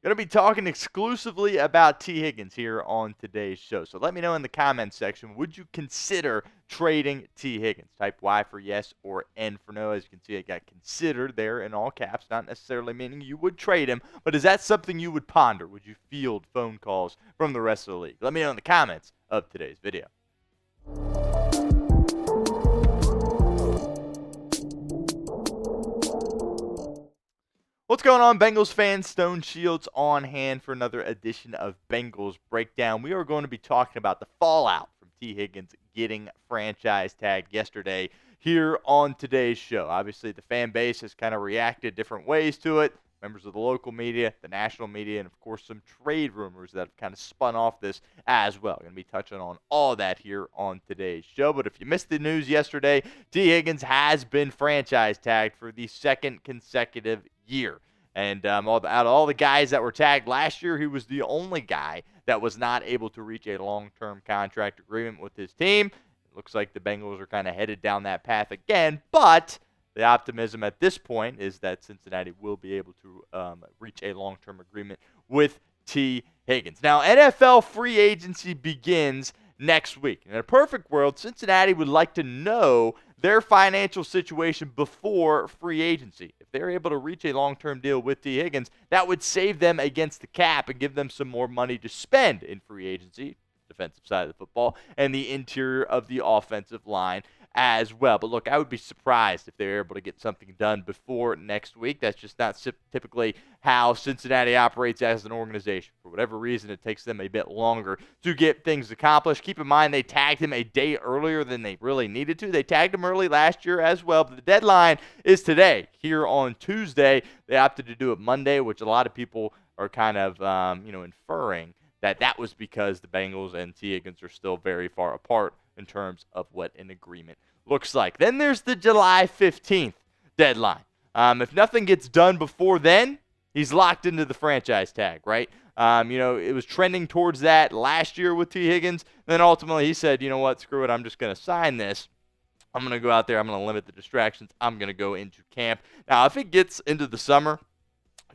Going to be talking exclusively about Tee Higgins here on today's show. So let me know in the comments section, would you consider trading Tee Higgins? Type Y for yes or N for no. As you can see, it got considered there in all caps, not necessarily meaning you would trade him, but is that something you would ponder? Would you field phone calls from the rest of the league? Let me know in the comments of today's video. What's going on, Bengals fans? Stone Shields on hand for another edition of Bengals Breakdown. We are going to be talking about the fallout from Tee Higgins getting franchise tagged yesterday here on today's show. Obviously, the fan base has kind of reacted different ways to it. Members of the local media, the national media, and of course some trade rumors that have kind of spun off this as well. Going to be touching on all that here on today's show. But if you missed the news yesterday, Tee Higgins has been franchise tagged for the second consecutive year. And out of all the guys that were tagged last year, he was the only guy that was not able to reach a long-term contract agreement with his team. It looks like the Bengals are kind of headed down that path again, but the optimism at this point is that Cincinnati will be able to reach a long-term agreement with Tee Higgins. Now, NFL free agency begins next week. In a perfect world, Cincinnati would like to know their financial situation before free agency. If they're able to reach a long-term deal with Tee Higgins, that would save them against the cap and give them some more money to spend in free agency, defensive side of the football, and the interior of the offensive line as well. But look, I would be surprised if they're able to get something done before next week. That's just not typically how Cincinnati operates as an organization. For whatever reason, it takes them a bit longer to get things accomplished. Keep in mind, they tagged him a day earlier than they really needed to. They tagged him early last year as well, but the deadline is today. Here on Tuesday, they opted to do it Monday, which a lot of people are kind of inferring that was because the Bengals and Tee Higgins are still very far apart in terms of what an agreement looks like. Then there's the July 15th deadline. If nothing gets done before then, he's locked into the franchise tag, right? It was trending towards that last year with Tee Higgins. Then ultimately he said, you know what, screw it, I'm just going to sign this. I'm going to go out there, I'm going to limit the distractions, I'm going to go into camp. Now, if it gets into the summer,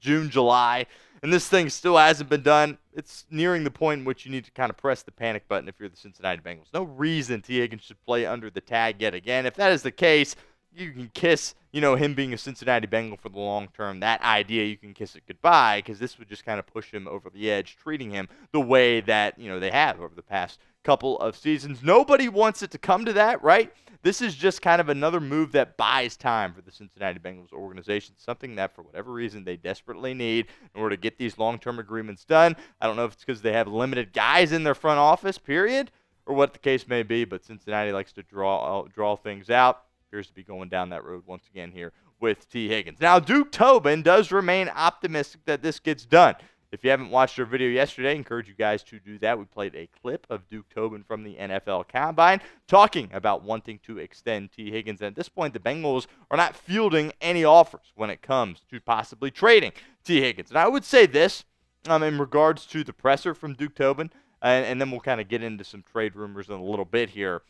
June, July, and this thing still hasn't been done, it's nearing the point in which you need to kind of press the panic button if you're the Cincinnati Bengals. No reason Tee Higgins should play under the tag yet again. If that is the case, you can kiss, him being a Cincinnati Bengal for the long term. That idea, you can kiss it goodbye, because this would just kind of push him over the edge, treating him the way that, they have over the past couple of seasons. Nobody wants it to come to that, right? This is just kind of another move that buys time for the Cincinnati Bengals organization, something that for whatever reason they desperately need in order to get these long-term agreements done. I don't know if it's because they have limited guys in their front office, period, or what the case may be, but Cincinnati likes to draw things out. Appears to be going down that road once again here with Tee Higgins. Now, Duke Tobin does remain optimistic that this gets done. If you haven't watched our video yesterday, I encourage you guys to do that. We played a clip of Duke Tobin from the NFL Combine talking about wanting to extend Tee Higgins. And at this point, the Bengals are not fielding any offers when it comes to possibly trading Tee Higgins. And I would say this in regards to the presser from Duke Tobin, and then we'll kind of get into some trade rumors in a little bit here.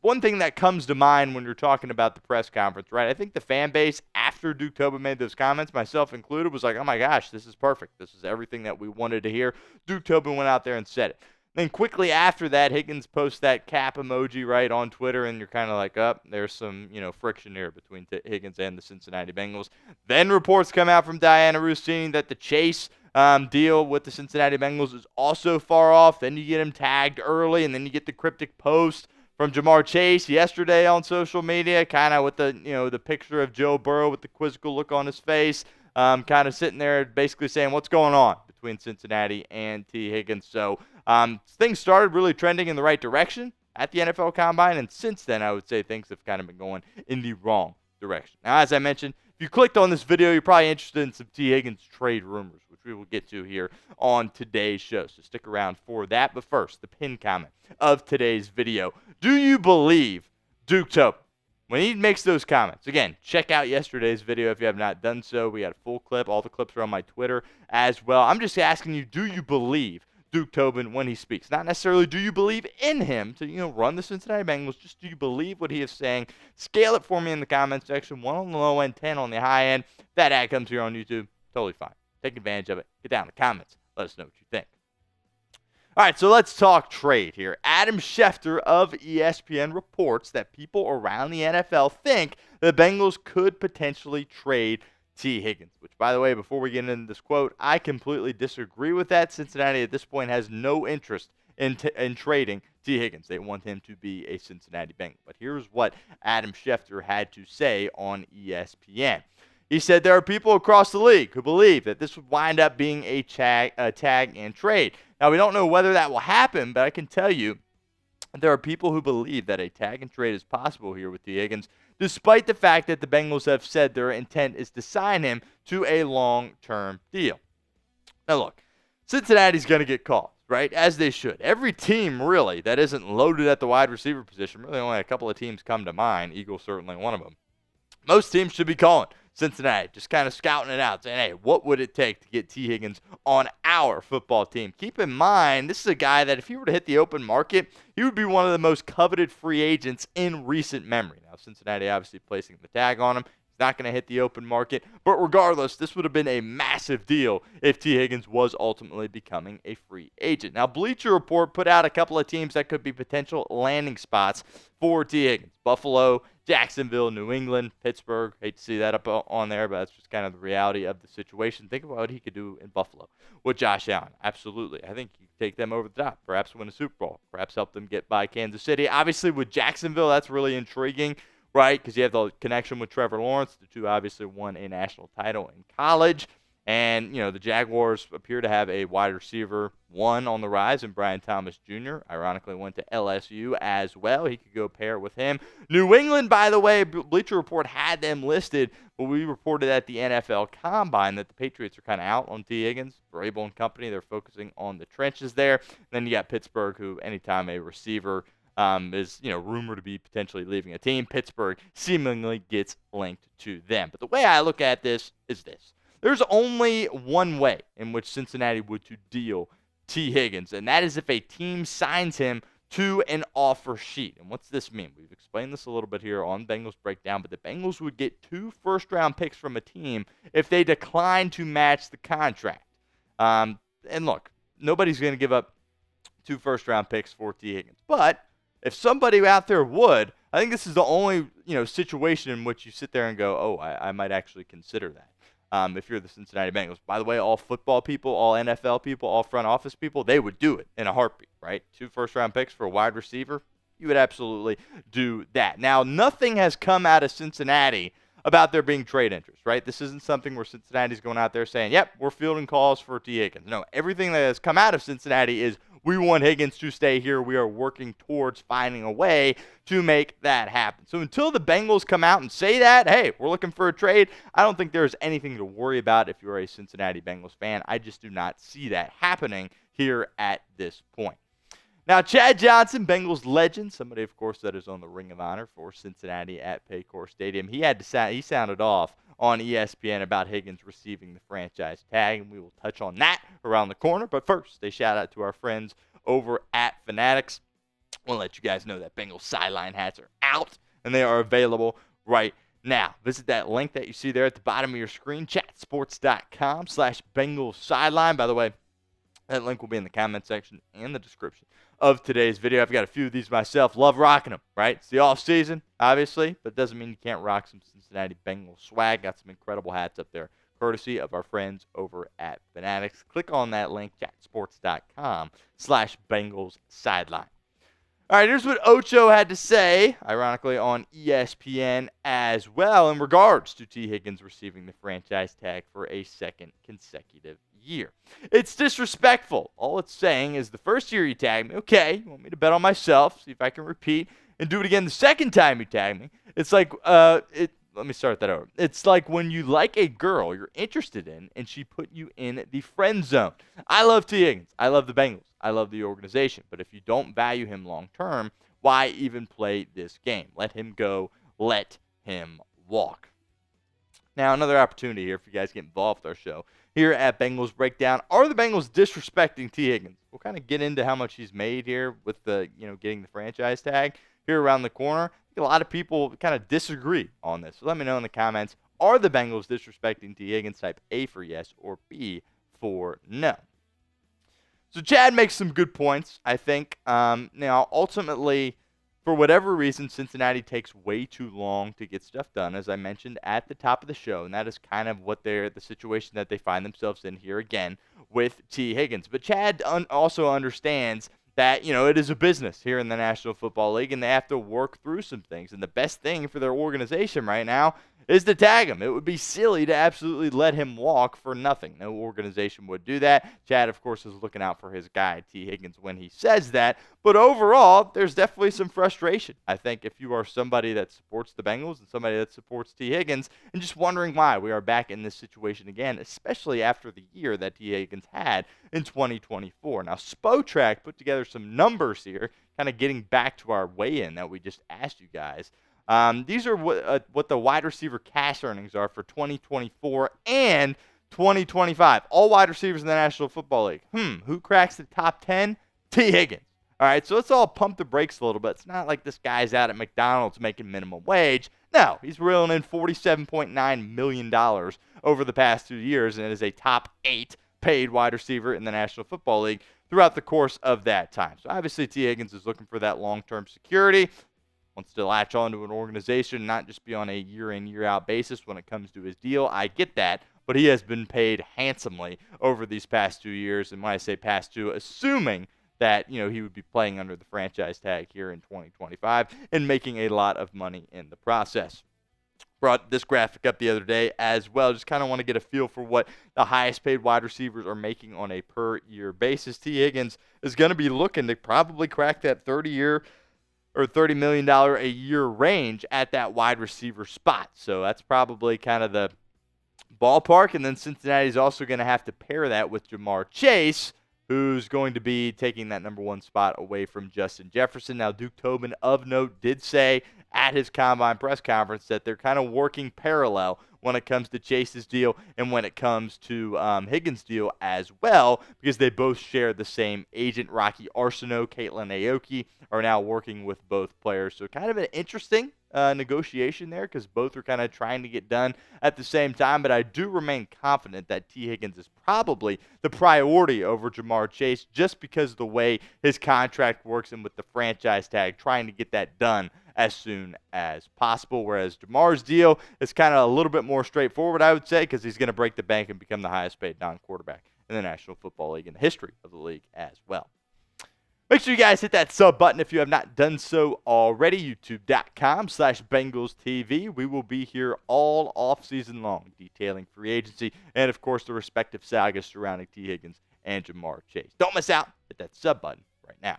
One thing that comes to mind when you're talking about the press conference, right? I think the fan base, after Duke Tobin made those comments, myself included, was like, oh my gosh, this is perfect. This is everything that we wanted to hear. Duke Tobin went out there and said it. Then quickly after that, Higgins posts that cap emoji, right, on Twitter, and you're kind of like, there's some, friction here between Higgins and the Cincinnati Bengals. Then reports come out from Diana Rousini that the Chase deal with the Cincinnati Bengals is also far off. Then you get him tagged early, and then you get the cryptic post from Jamar Chase yesterday on social media, kind of with the picture of Joe Burrow with the quizzical look on his face, kind of sitting there basically saying what's going on between Cincinnati and Tee Higgins. So things started really trending in the right direction at the NFL Combine, and since then I would say things have kind of been going in the wrong direction. Now, as I mentioned, if you clicked on this video, you're probably interested in some Tee Higgins trade rumors, which we will get to here on today's show. So stick around for that. But first, the pinned comment of today's video. Do you believe Duke Tobin when he makes those comments? Again, check out yesterday's video if you have not done so. We had a full clip. All the clips are on my Twitter as well. I'm just asking you, do you believe Duke Tobin when he speaks? Not necessarily do you believe in him to, run the Cincinnati Bengals. Just do you believe what he is saying? Scale it for me in the comments section. 1 on the low end, 10 on the high end. If that ad comes here on YouTube, totally fine. Take advantage of it. Get down in the comments. Let us know what you think. All right, so let's talk trade here. Adam Schefter of ESPN reports that people around the NFL think the Bengals could potentially trade Tee Higgins, which, by the way, before we get into this quote, I completely disagree with that. Cincinnati at this point has no interest in trading Tee Higgins. They want him to be a Cincinnati Bengal. But here's what Adam Schefter had to say on ESPN. He said there are people across the league who believe that this would wind up being a tag and trade. Now, we don't know whether that will happen, but I can tell you there are people who believe that a tag and trade is possible here with Tee Higgins, despite the fact that the Bengals have said their intent is to sign him to a long-term deal. Now, look, Cincinnati's going to get calls, right, as they should. Every team, really, that isn't loaded at the wide receiver position, really only a couple of teams come to mind, Eagles certainly one of them. Most teams should be calling Cincinnati, just kind of scouting it out, saying, hey, what would it take to get Tee Higgins on our football team? Keep in mind, this is a guy that if he were to hit the open market, he would be one of the most coveted free agents in recent memory. Now, Cincinnati obviously placing the tag on him. He's not going to hit the open market. But regardless, this would have been a massive deal if Tee Higgins was ultimately becoming a free agent. Now, Bleacher Report put out a couple of teams that could be potential landing spots for Tee Higgins. Buffalo, Jacksonville, New England, Pittsburgh. Hate to see that up on there, but that's just kind of the reality of the situation. Think about what he could do in Buffalo with Josh Allen. Absolutely. I think you could take them over the top, perhaps win a Super Bowl, perhaps help them get by Kansas City. Obviously, with Jacksonville, that's really intriguing, right? Because you have the connection with Trevor Lawrence. The two obviously won a national title in college. And, the Jaguars appear to have a wide receiver one on the rise in Brian Thomas Jr. Ironically, went to LSU as well. He could go pair with him. New England, by the way, Bleacher Report had them listed, but we reported at the NFL Combine that the Patriots are kind of out on Tee Higgins. Vrabel and company, they're focusing on the trenches there. And then you got Pittsburgh, who anytime a receiver is rumored to be potentially leaving a team, Pittsburgh seemingly gets linked to them. But the way I look at this is this. There's only one way in which Cincinnati would to deal Tee Higgins, and that is if a team signs him to an offer sheet. And what's this mean? We've explained this a little bit here on Bengals Breakdown, but the Bengals would get 2 first-round picks from a team if they decline to match the contract. And look, nobody's going to give up 2 first-round picks for Tee Higgins. But if somebody out there would, I think this is the only situation in which you sit there and go, oh, I might actually consider that. If you're the Cincinnati Bengals. By the way, all football people, all NFL people, all front office people, they would do it in a heartbeat, right? 2 first-round picks for a wide receiver, you would absolutely do that. Now, nothing has come out of Cincinnati about there being trade interest, right? This isn't something where Cincinnati's going out there saying, yep, we're fielding calls for Tee Higgins. No, everything that has come out of Cincinnati is we want Higgins to stay here. We are working towards finding a way to make that happen. So until the Bengals come out and say that, hey, we're looking for a trade, I don't think there's anything to worry about if you're a Cincinnati Bengals fan. I just do not see that happening here at this point. Now, Chad Johnson, Bengals legend, somebody, of course, that is on the Ring of Honor for Cincinnati at Paycor Stadium, he sounded off on ESPN about Higgins receiving the franchise tag, and we will touch on that around the corner. But first, a shout-out to our friends over at Fanatics. I want to let you guys know that Bengals Sideline hats are out, and they are available right now. Visit that link that you see there at the bottom of your screen, chatsports.com/Bengals Sideline. By the way, that link will be in the comment section and the description of today's video. I've got a few of these myself. Love rocking them, right? It's the off season, obviously, but it doesn't mean you can't rock some Cincinnati Bengals swag. Got some incredible hats up there, courtesy of our friends over at Fanatics. Click on that link, chatsports.com/Bengals Sideline. All right, here's what Ocho had to say, ironically, on ESPN as well in regards to Tee Higgins receiving the franchise tag for a second consecutive year. It's disrespectful. All it's saying is the first year you tag me, okay, you want me to bet on myself, see if I can repeat, and do it again the second time you tag me. It's like, let me start that over. It's like when you like a girl you're interested in and she put you in the friend zone. I love Tee Higgins. I love the Bengals. I love the organization. But if you don't value him long term, why even play this game? Let him go. Let him walk. Now, another opportunity here for you guys to get involved with our show here at Bengals Breakdown. Are the Bengals disrespecting Tee Higgins? We'll kind of get into how much he's made here with the, getting the franchise tag here around the corner. A lot of people kind of disagree on this. So let me know in the comments. Are the Bengals disrespecting Tee Higgins? Type A for yes or B for no. So Chad makes some good points, I think. Now, ultimately, for whatever reason, Cincinnati takes way too long to get stuff done, as I mentioned at the top of the show, and that is kind of what the situation that they find themselves in here again with Tee Higgins. But Chad also understands that, it is a business here in the National Football League, and they have to work through some things. And the best thing for their organization right now is to tag him. It would be silly to absolutely let him walk for nothing. No organization would do that. Chad, of course, is looking out for his guy, Tee Higgins, when he says that. But overall, there's definitely some frustration. I think if you are somebody that supports the Bengals and somebody that supports Tee Higgins and just wondering why we are back in this situation again, especially after the year that Tee Higgins had in 2024. Now, Spotrac put together some numbers here, kind of getting back to our weigh-in that we just asked you guys. These are what the wide receiver cash earnings are for 2024 and 2025. All wide receivers in the National Football League. Who cracks the top 10? Tee Higgins. All right, so let's all pump the brakes a little bit. It's not like this guy's out at McDonald's making minimum wage. No, he's reeling in $47.9 million over the past 2 years, and is a top 8 paid wide receiver in the National Football League throughout the course of that time. So obviously Tee Higgins is looking for that long-term security. Wants to latch on to an organization, not just be on a year-in, year-out basis when it comes to his deal. I get that, but he has been paid handsomely over these past 2 years. And when I say past 2, assuming that, he would be playing under the franchise tag here in 2025 and making a lot of money in the process. Brought this graphic up the other day as well. Just kind of want to get a feel for what the highest paid wide receivers are making on a per-year basis. Tee Higgins is going to be looking to probably crack that $30 million a year range at that wide receiver spot. So that's probably kind of the ballpark. And then Cincinnati's also going to have to pair that with Ja'Marr Chase, who's going to be taking that number 1 spot away from Justin Jefferson. Now, Duke Tobin, of note, did say at his Combine press conference that they're kind of working parallel when it comes to Chase's deal and when it comes to Higgins' deal as well, because they both share the same agent. Rocky Arsenault, Caitlin Aoki are now working with both players. So kind of an interesting negotiation there, because both are kind of trying to get done at the same time. But I do remain confident that Tee Higgins is probably the priority over Ja'Marr Chase, just because of the way his contract works and with the franchise tag, trying to get that done as soon as possible. Whereas Jamar's deal is kind of a little bit more straightforward, I would say, because he's going to break the bank and become the highest paid non-quarterback in the National Football League, in the history of the league as well. Make sure you guys hit that sub button if you have not done so already. YouTube.com/BengalsTV. We will be here all off-season long, detailing free agency and, of course, the respective sagas surrounding Tee Higgins and Ja'Marr Chase. Don't miss out. Hit that sub button right now.